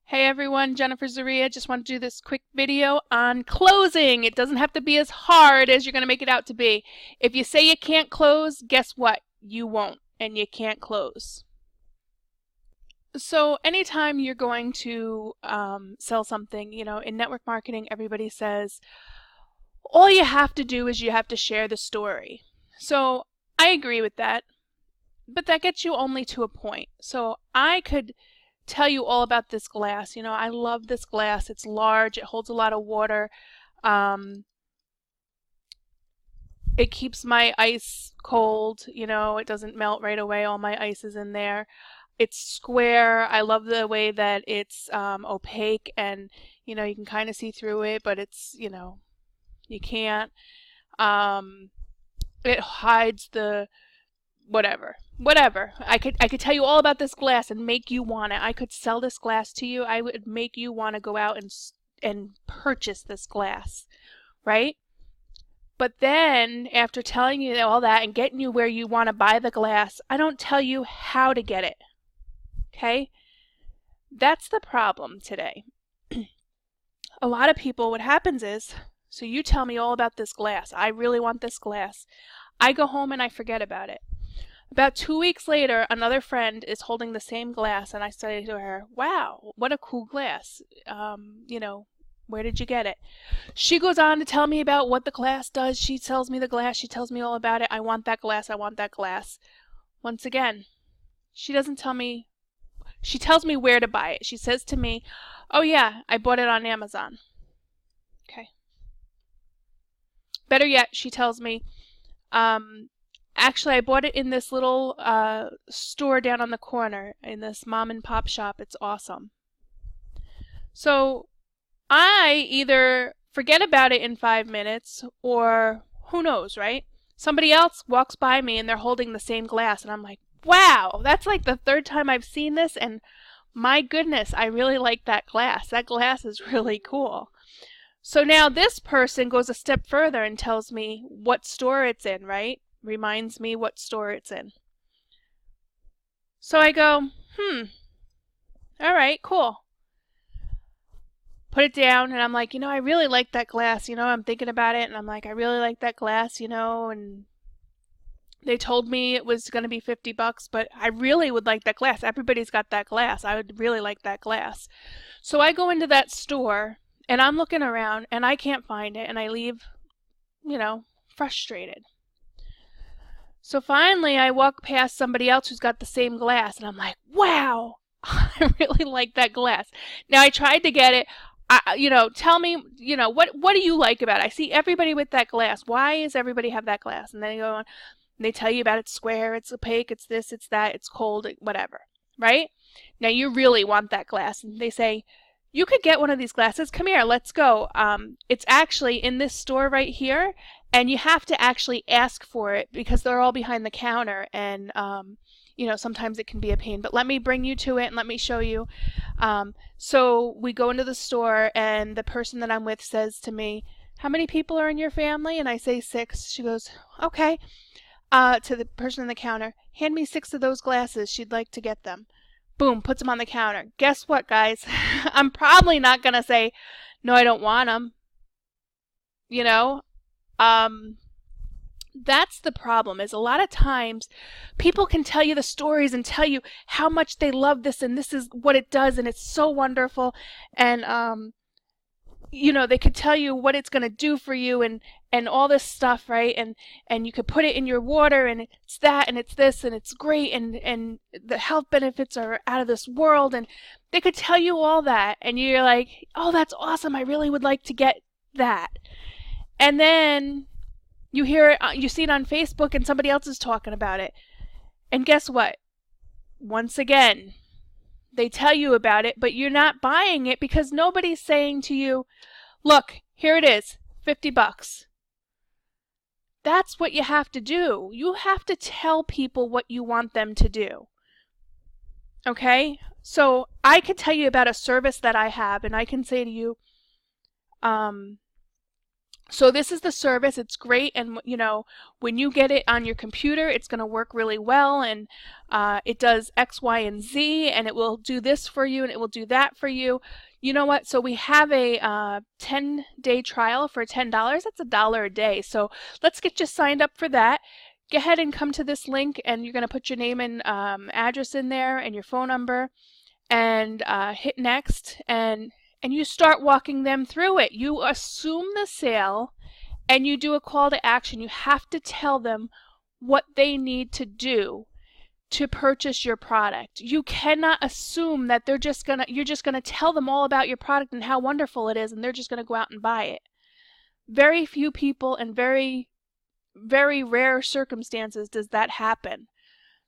Hey everyone, Jennifer Zaria. Just want to do this quick video on closing. It doesn't have to be as hard as you're going to make it out to be. If you say you can't close, guess what? You won't, and you can't close. So anytime you're going to sell something, in network marketing, everybody says, all you have to do is you have to share the story. So I agree with that, but that gets you only to a point. So I could tell you all about this glass. I love this glass. It's large. It holds a lot of water. It keeps my ice cold. It doesn't melt right away. All my ice is in there. It's square. I love the way that it's opaque and, you can kind of see through it, but it's, you can't. It hides the whatever. I could tell you all about this glass and make you want it. I could sell this glass to you. I would make you want to go out and purchase this glass, right? But then after telling you all that and getting you where you want to buy the glass, I don't tell you how to get it. Okay? That's the problem today. A lot of people, what happens is, so you tell me all about this glass. I really want this glass. I go home and I forget about it. About 2 weeks later, another friend is holding the same glass, and I say to her, wow, what a cool glass. Where did you get it? She goes on to tell me about what the glass does. She tells me the glass. She tells me all about it. I want that glass. I want that glass. Once again, she doesn't tell me. She tells me where to buy it. She says to me, oh yeah, I bought it on Amazon. Okay. Better yet, she tells me, actually, I bought it in this little store down on the corner, in this mom and pop shop. It's awesome. So I either forget about it in 5 minutes, or who knows, right? Somebody else walks by me and they're holding the same glass, and I'm like, wow, that's like the third time I've seen this, and my goodness, I really like that glass. That glass is really cool. So now this person goes a step further and tells me what store it's in, right? Reminds me what store it's in. So I go, all right, cool. Put it down, and I'm like, I really like that glass. I'm thinking about it, and I'm like, I really like that glass, and they told me it was going to be $50, but I really would like that glass. Everybody's got that glass. I would really like that glass. So I go into that store, and I'm looking around, and I can't find it, and I leave, frustrated. So finally, I walk past somebody else who's got the same glass, and I'm like, wow, I really like that glass. Now, I tried to get it. Tell me, what do you like about it? I see everybody with that glass. Why does everybody have that glass? And then they go on, and they tell you about it's square, it's opaque, it's this, it's that, it's cold, whatever, right? Now, you really want that glass. And they say, you could get one of these glasses. Come here, let's go. It's actually in this store right here, and you have to actually ask for it because they're all behind the counter, and sometimes it can be a pain. But let me bring you to it and let me show you. So we go into the store, and the person that I'm with says to me, how many people are in your family? And I say 6. She goes, okay. To the person in the counter, hand me 6 of those glasses. She'd like to get them. Boom, puts them on the counter. Guess what, guys? I'm probably not going to say, no, I don't want them. That's the problem, is a lot of times people can tell you the stories and tell you how much they love this and this is what it does and it's so wonderful, and they could tell you what it's going to do for you and all this stuff, right? And you could put it in your water, and it's that, and it's this, and it's great, and the health benefits are out of this world, and they could tell you all that, and you're like, oh, that's awesome, I really would like to get that. And then you hear it, you see it on Facebook, and somebody else is talking about it. And guess what? Once again, they tell you about it, but you're not buying it because nobody's saying to you, look, here it is, $50. That's what you have to do. You have to tell people what you want them to do. Okay? So I could tell you about a service that I have, and I can say to you, So this is the service. It's great, and when you get it on your computer, it's going to work really well, and it does X, Y, and Z, and it will do this for you, and it will do that for you. You know what? So we have a 10-day trial for $10. That's $1 a day. So let's get you signed up for that. Go ahead and come to this link, and you're going to put your name and address in there and your phone number, and hit next, and you start walking them through it. You assume the sale and you do a call to action. You have to tell them what they need to do to purchase your product. You cannot assume that you're just gonna tell them all about your product and how wonderful it is, and they're just gonna go out and buy it. Very few people, and very, very rare circumstances does that happen.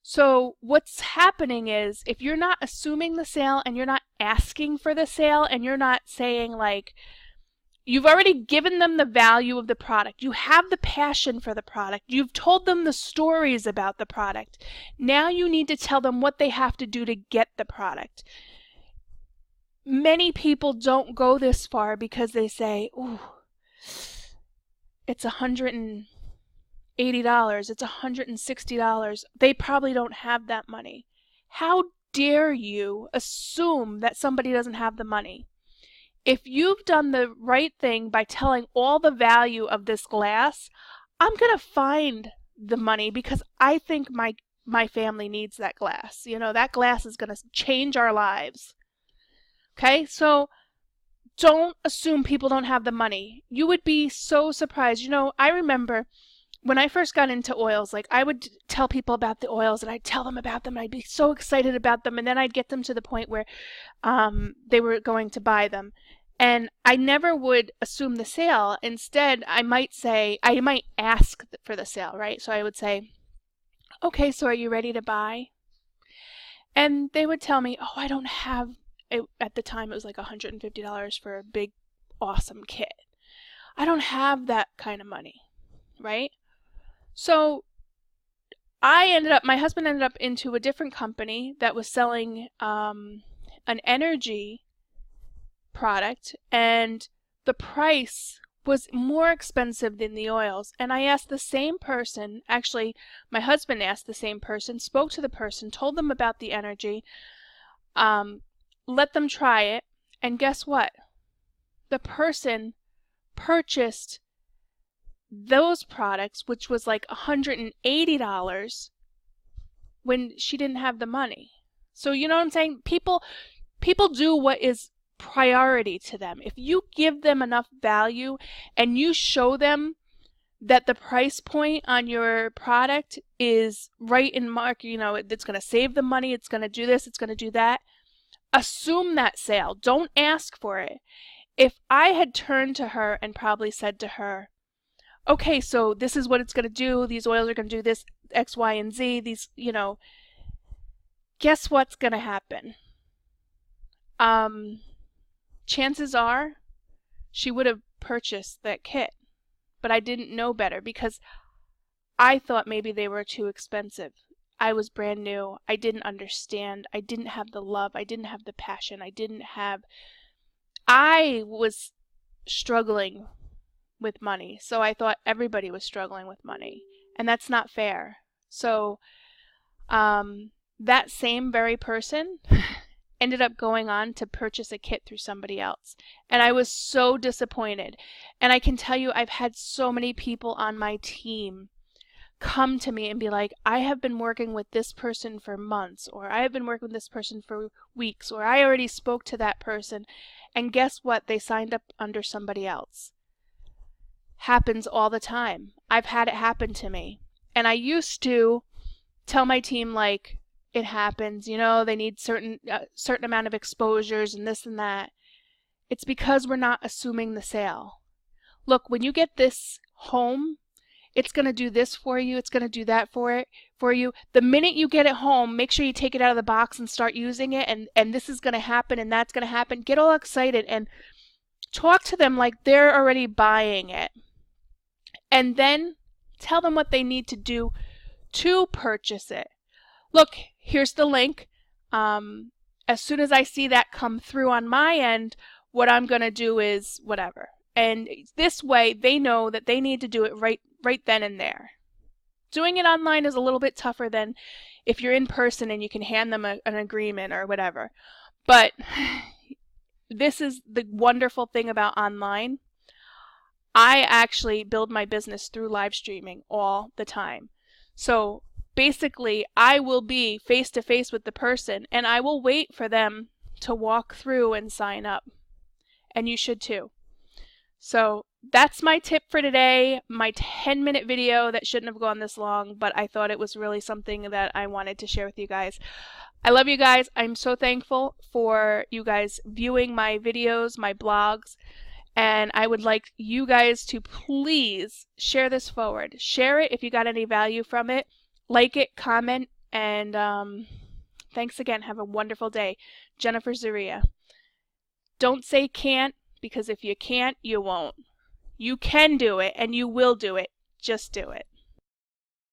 So what's happening is, if you're not assuming the sale and you're not asking for the sale and you're not saying, like, you've already given them the value of the product, you have the passion for the product, you've told them the stories about the product, now you need to tell them what they have to do to get the product. Many people don't go this far because they say, ooh, it's $180, it's $160. They probably don't have that money. How dare you assume that somebody doesn't have the money? If you've done the right thing by telling all the value of this glass, I'm going to find the money because I think my family needs that glass. That glass is going to change our lives. Okay? So don't assume people don't have the money. You would be so surprised. I remember when I first got into oils, like, I would tell people about the oils, and I'd tell them about them, and I'd be so excited about them, and then I'd get them to the point where they were going to buy them. And I never would assume the sale. Instead, I might ask for the sale, right? So I would say, okay, so are you ready to buy? And they would tell me, oh, I don't have it. At the time, it was like $150 for a big, awesome kit. I don't have that kind of money, right? So my husband ended up into a different company that was selling an energy product, and the price was more expensive than the oils. And I asked the same person, actually my husband asked the same person, spoke to the person, told them about the energy, let them try it, and guess what? The person purchased those products, which was like $180, when she didn't have the money. So you know what I'm saying? People do what is priority to them. If you give them enough value and you show them that the price point on your product is right in mark, it's going to save them money, it's going to do this, it's going to do that, assume that sale. Don't ask for it. If I had turned to her and probably said to her, okay, so this is what it's going to do, these oils are going to do this, X, Y, and Z, these, guess what's going to happen? Chances are she would have purchased that kit, but I didn't know better because I thought maybe they were too expensive. I was brand new. I didn't understand. I didn't have the love. I didn't have the passion. I was struggling with money, so I thought everybody was struggling with money, and that's not fair. So that same very person ended up going on to purchase a kit through somebody else, and I was so disappointed. And I can tell you, I've had so many people on my team come to me and be like, I have been working with this person for months, or I have been working with this person for weeks, or I already spoke to that person, and guess what? They signed up under somebody else. Happens all the time. I've had it happen to me. And I used to tell my team, like, it happens, they need certain amount of exposures and this and that. It's because we're not assuming the sale. Look, when you get this home, it's going to do this for you, it's going to do that for you. The minute you get it home, make sure you take it out of the box and start using it, and this is going to happen and that's going to happen. Get all excited and talk to them like they're already buying it. And then tell them what they need to do to purchase it. Look, here's the link. As soon as I see that come through on my end, what I'm going to do is whatever. And this way they know that they need to do it right then and there. Doing it online is a little bit tougher than if you're in person and you can hand them an agreement or whatever. But this is the wonderful thing about online. I actually build my business through live streaming all the time. So basically, I will be face to face with the person and I will wait for them to walk through and sign up. And you should too. So that's my tip for today, my 10-minute video that shouldn't have gone this long, but I thought it was really something that I wanted to share with you guys. I love you guys. I'm so thankful for you guys viewing my videos, my blogs, and I would like you guys to please share this forward. Share it if you got any value from it. Like it, comment, and thanks again. Have a wonderful day. Jennifer Zaria. Don't say can't, because if you can't, you won't. You can do it, and you will do it. Just do it.